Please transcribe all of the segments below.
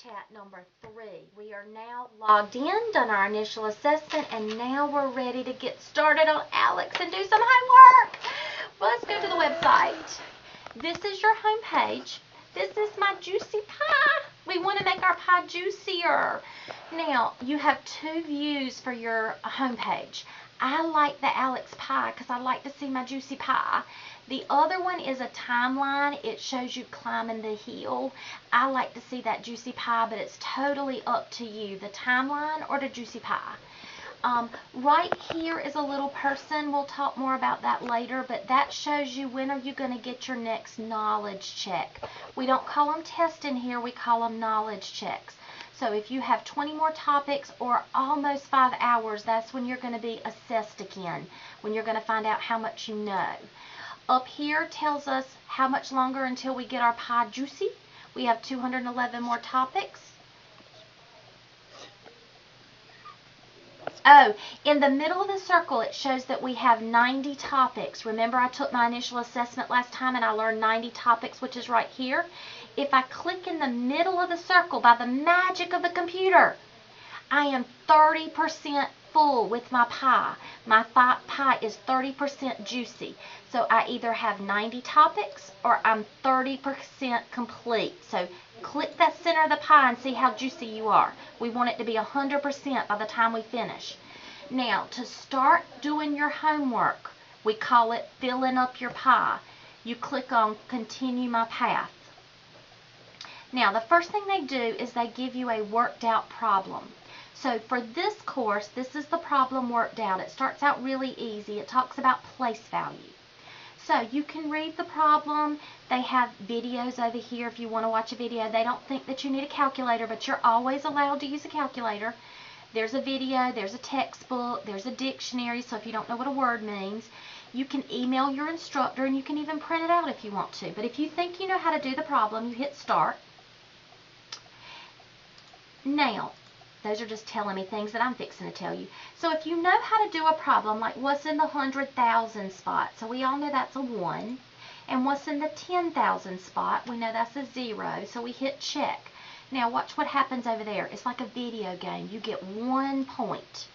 chat number 3. We are now logged in, done our initial assessment, and now we're ready to get started on ALEKS and do some homework. Well, let's go to the website. This is your home page. This is my juicy pie. We want to make our pie juicier. Now, you have two views for your home page. I like the ALEKS pie because I like to see my juicy pie. The other one is a timeline. It shows you climbing the hill. I like to see that juicy pie, but it's totally up to you, the timeline or the juicy pie. Right here is a little person. We'll talk more about that later, but that shows you when are you going to get your next knowledge check. We don't call them tests in here. We call them knowledge checks. So if you have 20 more topics or almost 5 hours, that's when you're going to be assessed again, when you're going to find out how much you know. Up here tells us how much longer until we get our pie juicy. We have 211 more topics. Oh, in the middle of the circle, it shows that we have 90 topics. Remember, I took my initial assessment last time and I learned 90 topics, which is right here. If I click in the middle of the circle, by the magic of the computer, I am 30% full with my pie. My pie is 30% juicy. So I either have 90 topics or I'm 30% complete. So click that center of the pie and see how juicy you are. We want it to be 100% by the time we finish. Now, to start doing your homework, we call it filling up your pie. You click on continue my path. Now, the first thing they do is they give you a worked out problem. So for this course, this is the problem worked out. It starts out really easy. It talks about place value. So you can read the problem. They have videos over here if you want to watch a video. They don't think that you need a calculator, but you're always allowed to use a calculator. There's a video, there's a textbook, there's a dictionary, so if you don't know what a word means, you can email your instructor and you can even print it out if you want to. But if you think you know how to do the problem, you hit start. Now, those are just telling me things that I'm fixing to tell you. So if you know how to do a problem, like what's in the 100,000 spot, so we all know that's a 1. And what's in the 10,000 spot, we know that's a 0, so we hit check. Now watch what happens over there. It's like a video game. You get 1 point.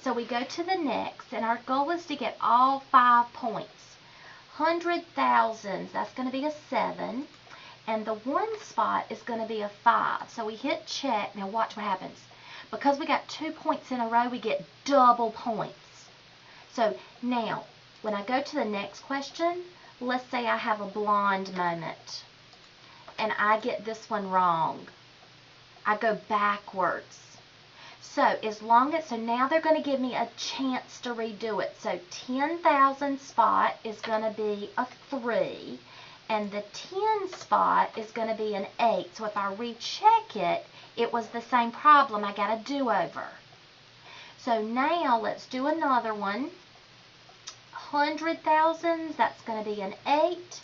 So we go to the next, and our goal is to get all 5 points. 100,000, that's going to be a 7. And the 1 spot is going to be a 5. So we hit check. Now watch what happens. Because we got 2 points in a row, we get double points. So now, when I go to the next question, let's say I have a blonde moment. And I get this one wrong. I go backwards. So so now they're going to give me a chance to redo it. So 10,000 spot is going to be a 3. And the 10 spot is going to be an 8. So if I recheck it, it was the same problem. I got a do-over. So now let's do another one. 100,000s, that's going to be an 8.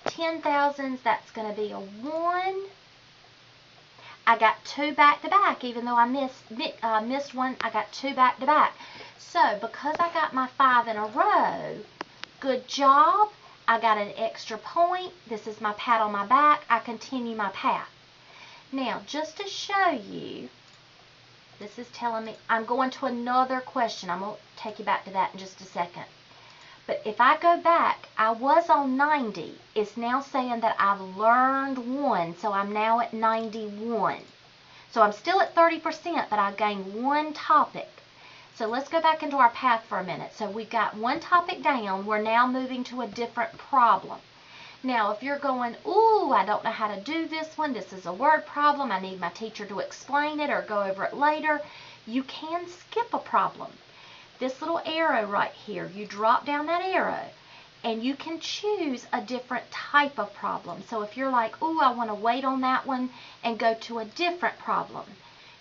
10,000s, that's going to be a 1. I got 2 back-to-back. Even though I missed one, I got 2 back-to-back. So because I got my 5 in a row, good job. I got an extra point. This is my pat on my back. I continue my path. Now, just to show you, this is telling me, I'm going to another question. I'm going to take you back to that in just a second. But if I go back, I was on 90. It's now saying that I've learned 1, so I'm now at 91. So I'm still at 30%, but I gained 1 topic. So let's go back into our path for a minute. So we've got 1 topic down. We're now moving to a different problem. Now, if you're going, ooh, I don't know how to do this one. This is a word problem. I need my teacher to explain it or go over it later. You can skip a problem. This little arrow right here, you drop down that arrow and you can choose a different type of problem. So if you're like, ooh, I want to wait on that one and go to a different problem,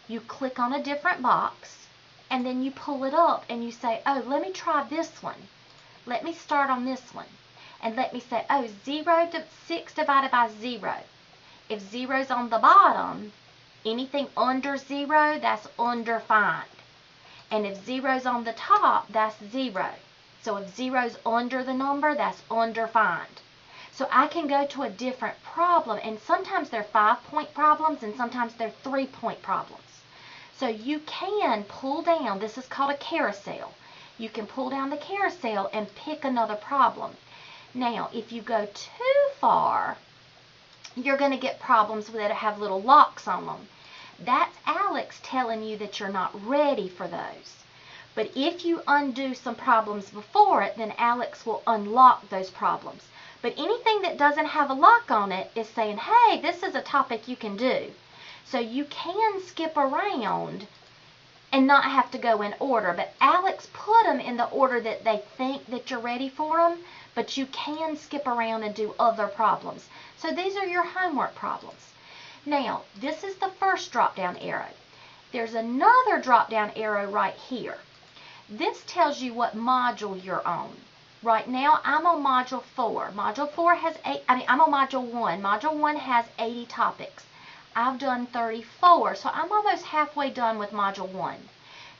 you click on a different box. And then you pull it up and you say, oh, let me try this one. Let me start on this one. And let me say, oh, 6 divided by 0. If 0's on the bottom, anything under 0, that's undefined. And if 0's on the top, that's 0. So if 0's under the number, that's undefined. So I can go to a different problem, and sometimes they're 5-point problems and sometimes they're 3-point problems. So you can pull down, this is called a carousel. You can pull down the carousel and pick another problem. Now, if you go too far, you're going to get problems that have little locks on them. That's ALEKS telling you that you're not ready for those. But if you undo some problems before it, then ALEKS will unlock those problems. But anything that doesn't have a lock on it is saying, hey, this is a topic you can do. So you can skip around and not have to go in order. But ALEKS put them in the order that they think that you're ready for them. But you can skip around and do other problems. So these are your homework problems. Now, this is the first drop-down arrow. There's another drop-down arrow right here. This tells you what module you're on. Right now, I'm on Module 4. Module 4 has I'm on Module 1. Module 1 has 80 topics. I've done 34, so I'm almost halfway done with Module 1.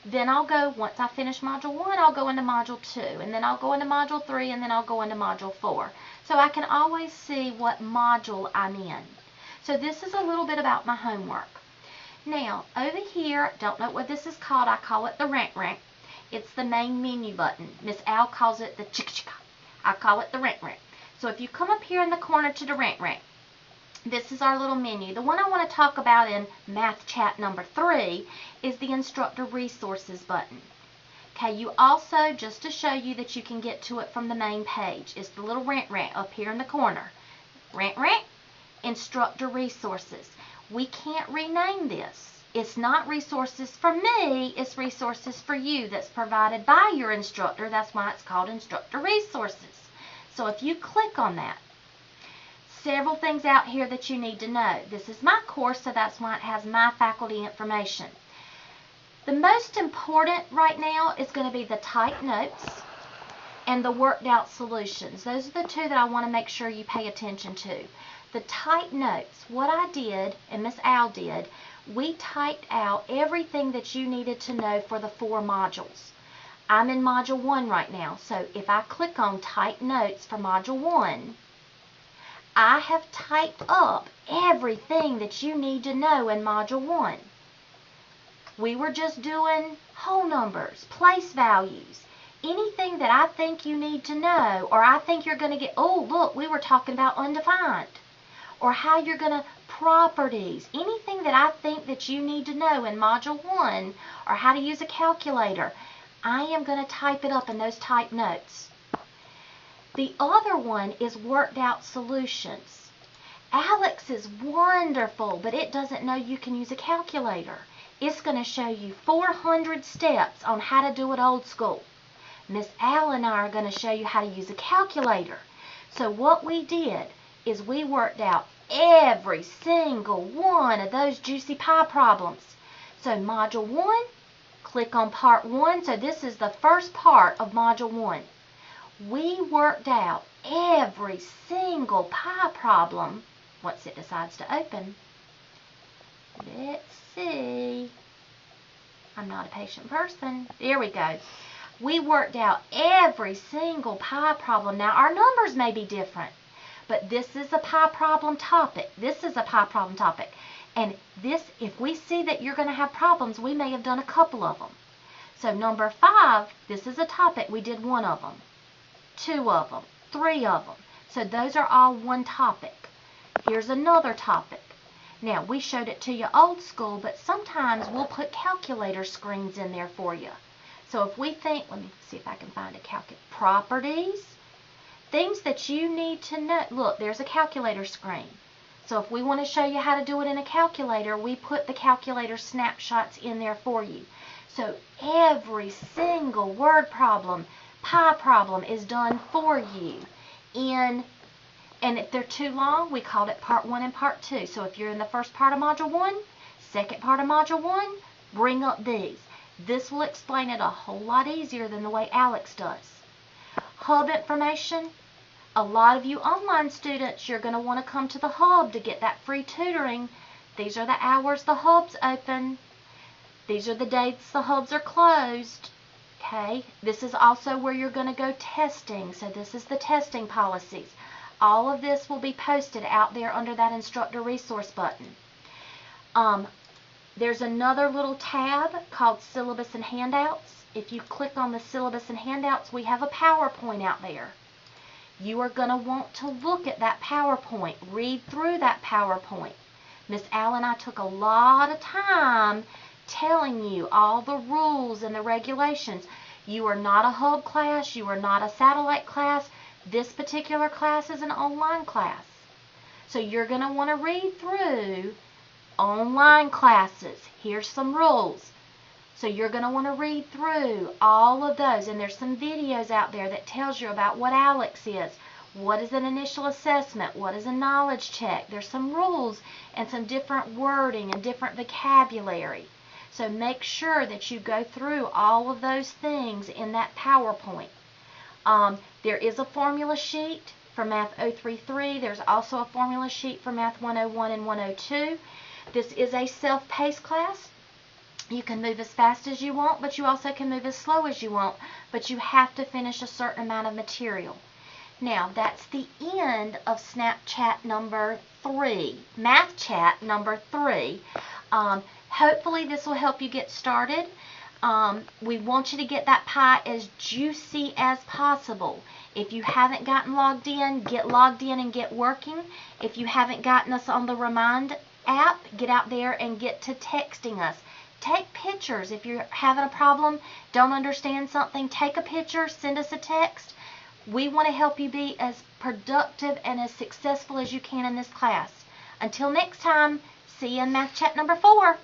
Then I'll go, once I finish Module 1, I'll go into Module 2, and then I'll go into Module 3, and then I'll go into Module 4. So I can always see what module I'm in. So this is a little bit about my homework. Now, over here, don't know what this is called. I call it the rank. It's the main menu button. Miss Al calls it the chicka. I call it the rank. So if you come up here in the corner to the rank, this is our little menu. The one I want to talk about in Math Chat number 3 is the Instructor Resources button. Okay, you also, just to show you that you can get to it from the main page, is the little rank up here in the corner. Rank, Instructor Resources. We can't rename this. It's not resources for me, it's resources for you that's provided by your instructor. That's why it's called Instructor Resources. So if you click on that, several things out here that you need to know. This is my course, so that's why it has my faculty information. The most important right now is going to be the typed notes and the worked out solutions. Those are the two that I want to make sure you pay attention to. The typed notes, what I did, and Miss Al did, we typed out everything that you needed to know for the 4 modules. I'm in Module 1 right now, so if I click on Type Notes for Module 1, I have typed up everything that you need to know in Module 1. We were just doing whole numbers, place values, anything that I think you need to know, or I think you're going to get, oh, look, we were talking about undefined, or how you're going to properties, anything that I think that you need to know in Module 1, or how to use a calculator, I am going to type it up in those typed notes. The other one is worked out solutions. ALEKS is wonderful, but it doesn't know you can use a calculator. It's going to show you 400 steps on how to do it old school. Miss Al and I are going to show you how to use a calculator. So what we did is we worked out every single one of those juicy pie problems. So Module 1, click on Part 1. So this is the first part of Module 1. We worked out every single pie problem once it decides to open. Let's see. I'm not a patient person. There we go. We worked out every single pie problem. Now our numbers may be different, but this is a pie problem topic. This is a pie problem topic. And this, if we see that you're going to have problems, we may have done a couple of them. So number 5, this is a topic. We did 1 of them, 2 of them, 3 of them. So those are all one topic. Here's another topic. Now, we showed it to you old school, but sometimes we'll put calculator screens in there for you. So if we think, let me see if I can find a calculator. Properties, things that you need to know. Look, there's a calculator screen. So if we want to show you how to do it in a calculator, we put the calculator snapshots in there for you. So every single word problem, pie problem is done for you and if they're too long, we called it Part 1 and Part 2. So if you're in the first part of Module 1, second part of Module 1, bring up these. This will explain it a whole lot easier than the way ALEKS does. Hub information. A lot of you online students, you're going to want to come to the Hub to get that free tutoring. These are the hours the Hub's open. These are the dates the Hubs are closed. Okay, this is also where you're going to go testing. So this is the testing policies. All of this will be posted out there under that Instructor Resource button. There's another little tab called Syllabus and Handouts. If you click on the Syllabus and Handouts, we have a PowerPoint out there. You are going to want to look at that PowerPoint, read through that PowerPoint. Miss Al and I took a lot of time telling you all the rules and the regulations. You are not a hub class. You are not a satellite class. This particular class is an online class. So you're going to want to read through online classes. Here's some rules. So you're going to want to read through all of those. And there's some videos out there that tells you about what ALEKS is. What is an initial assessment? What is a knowledge check? There's some rules and some different wording and different vocabulary. So make sure that you go through all of those things in that PowerPoint. There is a formula sheet for Math 033. There's also a formula sheet for Math 101 and 102. This is a self-paced class. You can move as fast as you want, but you also can move as slow as you want. But you have to finish a certain amount of material. Now, that's the end of Snapchat number 3, Math Chat number 3. Hopefully this will help you get started. We want you to get that pie as juicy as possible. If you haven't gotten logged in, get logged in and get working. If you haven't gotten us on the Remind app, get out there and get to texting us. Take pictures. If you're having a problem, don't understand something, take a picture, send us a text. We want to help you be as productive and as successful as you can in this class. Until next time, see you in Math Chat number 4.